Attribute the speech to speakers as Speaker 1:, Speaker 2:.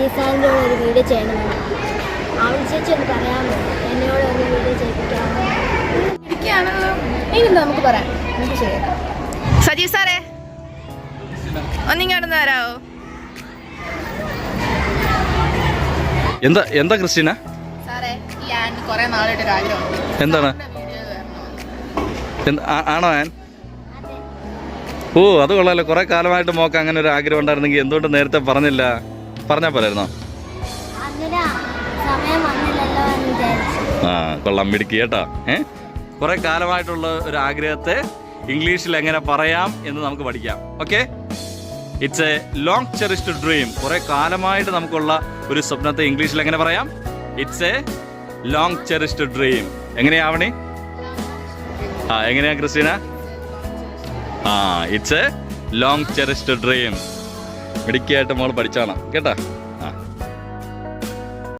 Speaker 1: സജി സാറിൻ്റെ ഒരു വീഡിയോ ചെയ്യണമെന്ന്. അവൾ ചേച്ചി ഒന്ന് പറയാമോ? എന്നോട് ഒരു വീഡിയോ ചെയ്യിപ്പിക്കാമോ?
Speaker 2: ഇരിക്കുകയാണല്ലോ. ഇനി നമുക്ക് പറയാം, നമുക്ക് ചെയ്യാം. സജി സാറേ ഒന്നിങ്ങോട്ടൊന്ന് വരാമോ?
Speaker 3: എന്താ എന്താ ക്രിസ്റ്റീന?
Speaker 2: സാറേ ഈ ആൻഡ് കുറെ നാളായിട്ട് ആഗ്രഹമുണ്ട്.
Speaker 3: എന്താണ്? ആണോ ആൻ? ഓ അത് കൊള്ളാലോ. കുറെ കാലമായിട്ട് മോക്ക് അങ്ങനെ ഒരു ആഗ്രഹം ഉണ്ടായിരുന്നെങ്കിൽ എന്തുകൊണ്ട് നേരത്തെ പറഞ്ഞില്ല? പറഞ്ഞാൽ പോരായിരുന്നോ?
Speaker 1: സമയം വന്നില്ലല്ലോ എന്ന് വിചാരിച്ചു.
Speaker 3: കൊള്ളാം, മിടുക്കി കേട്ടോ. കുറെ കാലമായിട്ടുള്ള ഒരു ആഗ്രഹത്തെ ഇംഗ്ലീഷിൽ എങ്ങനെ പറയാം എന്ന് നമുക്ക് പഠിക്കാം. Okay, it's a long cherished dream. കുറെ കാലമായിട്ട് നമുക്കുള്ള ഒരു സ്വപ്നത്തെ ഇംഗ്ലീഷിൽ എങ്ങനെ പറയാം? It's a long cherished dream. എങ്ങനെയാവണേ? എങ്ങനെയാ Christina? It's a long cherished dream. മിടുക്കിയായിട്ട് മോൾ പഠിച്ചാണ് കേട്ടാ.